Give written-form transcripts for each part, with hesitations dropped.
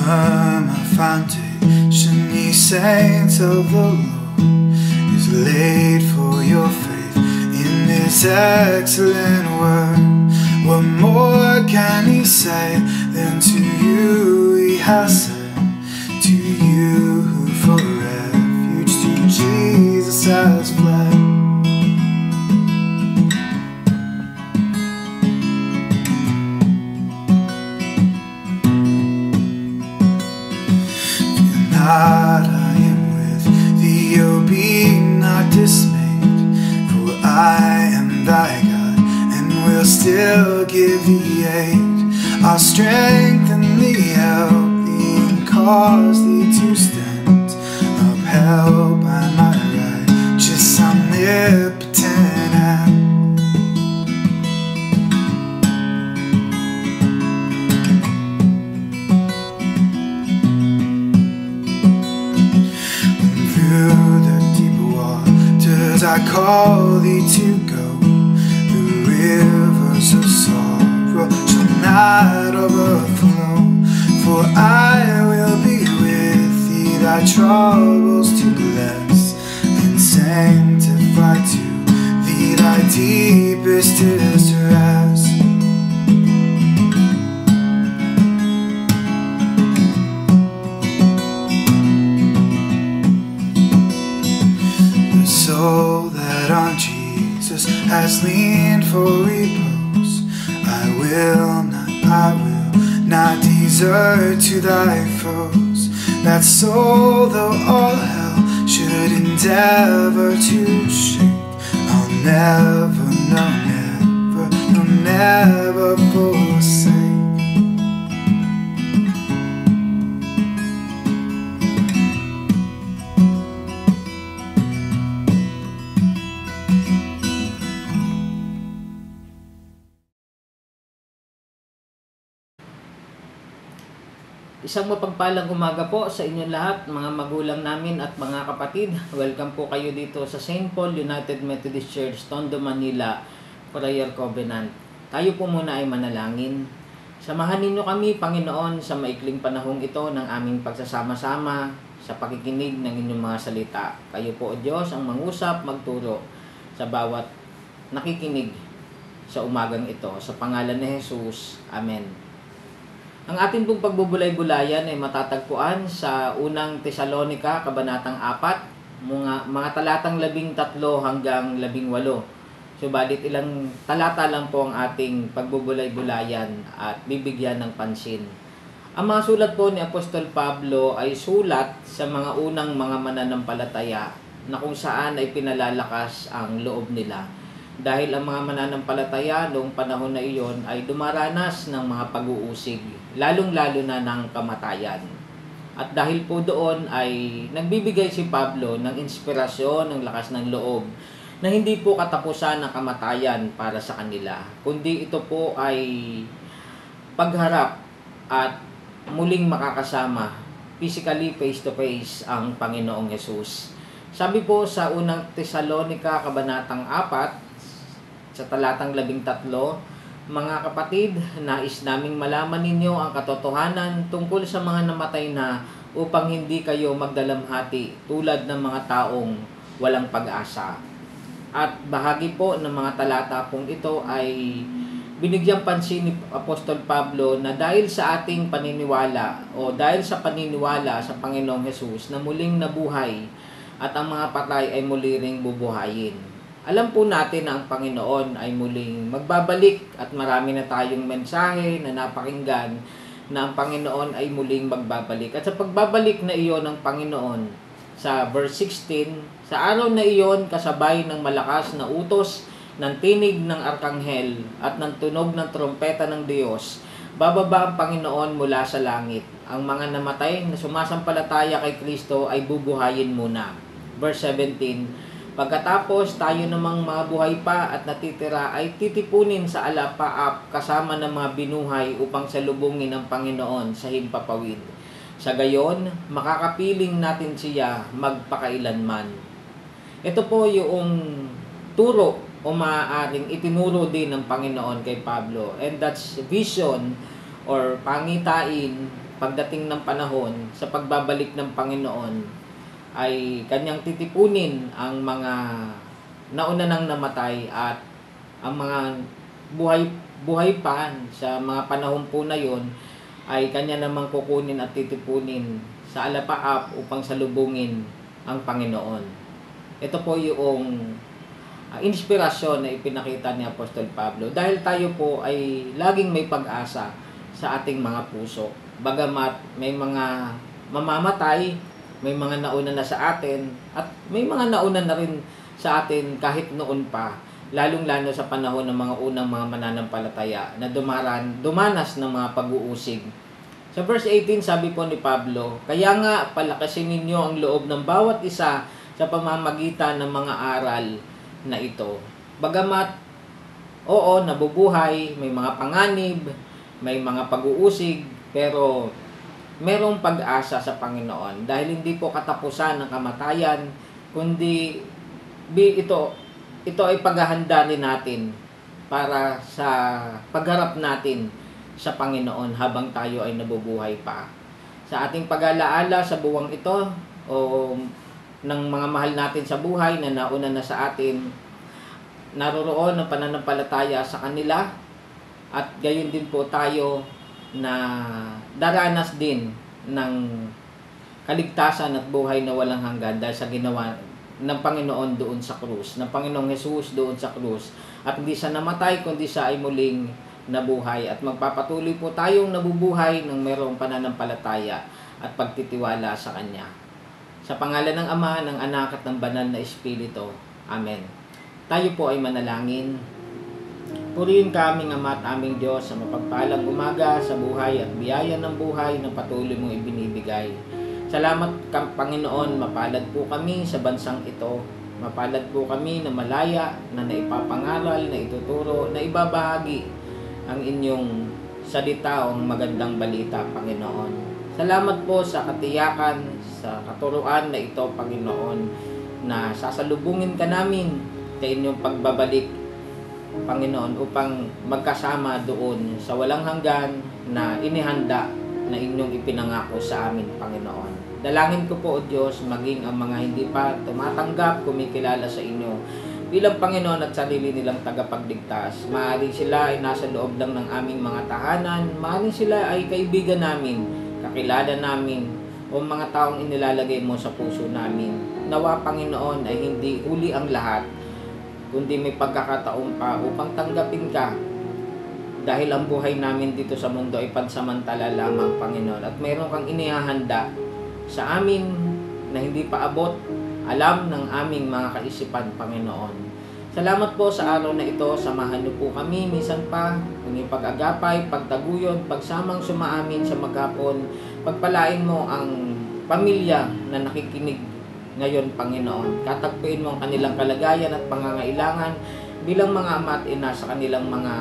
firm a foundation, ye saints of the Lord, is laid for your faith in this excellent word. What more can he say than to you he has said? To you who for refuge to Jesus has fled. I am with thee, O be not dismayed, for I am thy God, and will still give thee aid. I'll strengthen thee, help thee, and cause thee to stand, upheld by my righteous omnipotent hand. I call thee to go, the rivers of sorrow shall not overflow, for I will be with thee, thy troubles to bless, and sanctify to thee thy deepest distress. Soul that on Jesus has leaned for repose, I will not desert to thy foes. That soul, though all hell should endeavor to shake, I'll never, no, never forsake. Isang mapagpalang umaga po sa inyong lahat, mga magulang namin at mga kapatid. Welcome po kayo dito sa St. Paul United Methodist Church, Tondo, Manila, Prayer Covenant. Tayo po muna ay manalangin. Samahan ninyo kami, Panginoon, sa maikling panahong ito ng aming pagsasama-sama sa pakikinig ng inyong mga salita. Kayo po, Diyos, ang mangusap, magturo sa bawat nakikinig sa umagang ito. Sa pangalan ni Jesus, Amen. Ang ating pong pagbubulay-bulayan ay matatagpuan sa unang Tesalonica, Kabanatang 4, mga talatang 13 hanggang 18. Subalit ilang talata lang po ang ating pagbubulay-bulayan at bibigyan ng pansin. Ang mga sulat po ni Apostol Pablo ay sulat sa mga unang mga mananampalataya na kung saan ay pinalalakas ang loob nila. Dahil ang mga mananampalataya noong panahon na iyon ay dumaranas ng mga pag-uusig, lalong-lalo na ng kamatayan. At dahil po doon ay nagbibigay si Pablo ng inspirasyon, ng lakas ng loob, na hindi po katapusan ng kamatayan para sa kanila, kundi ito po ay pagharap at muling makakasama, physically face-to-face ang Panginoong Hesus. Sabi po sa unang Tesalonica, Kabanatang 4, sa talatang 13, mga kapatid, nais naming malaman ninyo ang katotohanan tungkol sa mga namatay na upang hindi kayo magdalamhati tulad ng mga taong walang pag-asa. At bahagi po ng mga talata pong ito ay binigyang pansin ni Apostol Pablo na dahil sa ating paniniwala o dahil sa paniniwala sa Panginoong Hesus na muling nabuhay at ang mga patay ay muli ring bubuhayin. Alam po natin na ang Panginoon ay muling magbabalik at marami na tayong mensahe na napakinggan na ang Panginoon ay muling magbabalik. At sa pagbabalik na iyon ng Panginoon, sa verse 16, sa araw na iyon kasabay ng malakas na utos ng tinig ng arkanghel at ng tunog ng trompeta ng Diyos, bababa ang Panginoon mula sa langit. Ang mga namatay na sumasampalataya kay Kristo ay bubuhayin muna. Verse 17, pagkatapos tayo namang mga buhay pa at natitira ay titipunin sa alapaap kasama ng mga binuhay upang salubungin ang Panginoon sa himpapawid. Sa gayon, makakapiling natin siya magpakailanman. Ito po yung turo o maaaring itinuro din ng Panginoon kay Pablo. And that's vision or pangitain pagdating ng panahon sa pagbabalik ng Panginoon ay kanyang titipunin ang mga nauna nang namatay at ang mga buhay pa sa mga panahon po na yon ay kanya namang kukunin at titipunin sa alapaap upang salubungin ang Panginoon. Ito po yung inspirasyon na ipinakita ni Apostol Pablo dahil tayo po ay laging may pag-asa sa ating mga puso. Bagamat may mga mamamatay, may mga nauna na sa atin, at may mga nauna na rin sa atin kahit noon pa, lalong-lalo sa panahon ng mga unang mga mananampalataya na dumanas ng mga pag-uusig. Sa verse 18, sabi po ni Pablo, "Kaya nga palakasin ninyo ang loob ng bawat isa sa pamamagitan ng mga aral na ito." Bagamat, oo, nabubuhay, may mga panganib, may mga pag-uusig, pero merong pag-asa sa Panginoon dahil hindi po katapusan ng kamatayan, kundi ito ay paghahanda rin natin para sa pagharap natin sa Panginoon habang tayo ay nabubuhay pa. Sa ating pag-alaala sa buwang ito o ng mga mahal natin sa buhay na nauna na sa atin, naroroon ang pananampalataya sa kanila at gayon din po tayo na daranas din ng kaligtasan at buhay na walang hanggan dahil sa ginawa ng Panginoon doon sa krus, ng Panginoong Jesus doon sa krus. At hindi siya namatay kundi siya ay muling nabuhay at magpapatuloy po tayong nabubuhay ng mayroong pananampalataya at pagtitiwala sa Kanya. Sa pangalan ng Ama, ng Anak at ng Banal na Espiritu. Amen. Tayo po ay manalangin. Purihin ka aming Ama at aming Diyos sa mapagpalang umaga sa buhay at biyaya ng buhay na patuloy mong ibinibigay. Salamat Panginoon, mapalad po kami sa bansang ito. Mapalad po kami na malaya, na naipapangaral, na ituturo, na ibabahagi ang inyong salita o magandang balita, Panginoon. Salamat po sa katiyakan, sa katuruan na ito, Panginoon, na sasalubungin ka namin sa inyong pagbabalik, Panginoon, upang magkasama doon sa walang hanggan na inihanda na inyong ipinangako sa amin, Panginoon. Dalangin ko po, O Diyos, maging ang mga hindi pa tumatanggap, kumikilala sa inyo bilang Panginoon at sarili nilang tagapagligtas. Maaaring sila ay nasa loob lang ng aming mga tahanan, maaaring sila ay kaibigan namin, kakilala namin, o mga taong inilalagay mo sa puso namin. Nawa, Panginoon, ay hindi huli ang lahat, kundi may pagkakataon pa upang tanggapin ka. Dahil ang buhay namin dito sa mundo ay pansamantala lamang, Panginoon, at mayroon kang inihahanda sa amin na hindi pa abot alam ng aming mga kaisipan, Panginoon. Salamat po sa araw na ito. Samahan niyo po kami minsan pa ng pag-agapay, pagtaguyod, pagsamang sumaamin sa maghapon. Pagpalain mo ang pamilya na nakikinig ngayon, Panginoon. Katagpuin mo ang kanilang kalagayan at pangangailangan bilang mga ama at ina sa kanilang mga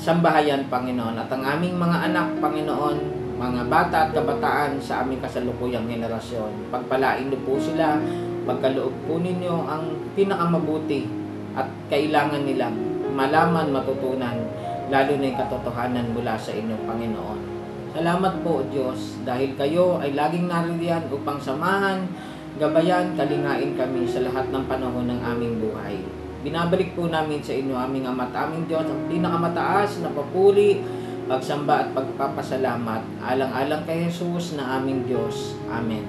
sambahayan, Panginoon. At ang aming mga anak, Panginoon, mga bata at kabataan sa aming kasalukuyang henerasyon. Pagpalain niyo po sila, pagkaloob po ninyo ang pinakamabuti at kailangan nilang malaman, matutunan, lalo na yung katotohanan mula sa inyong Panginoon. Salamat po, Diyos, dahil kayo ay laging naririyan upang samahan, gabayan, kalingain kami sa lahat ng panahon ng aming buhay. Binabalik po namin sa inyo, aming Ama at aming Diyos, ang pinakamataas na papuri, pagsamba at pagpapasalamat alang-alang kay Jesus na aming Diyos. Amen.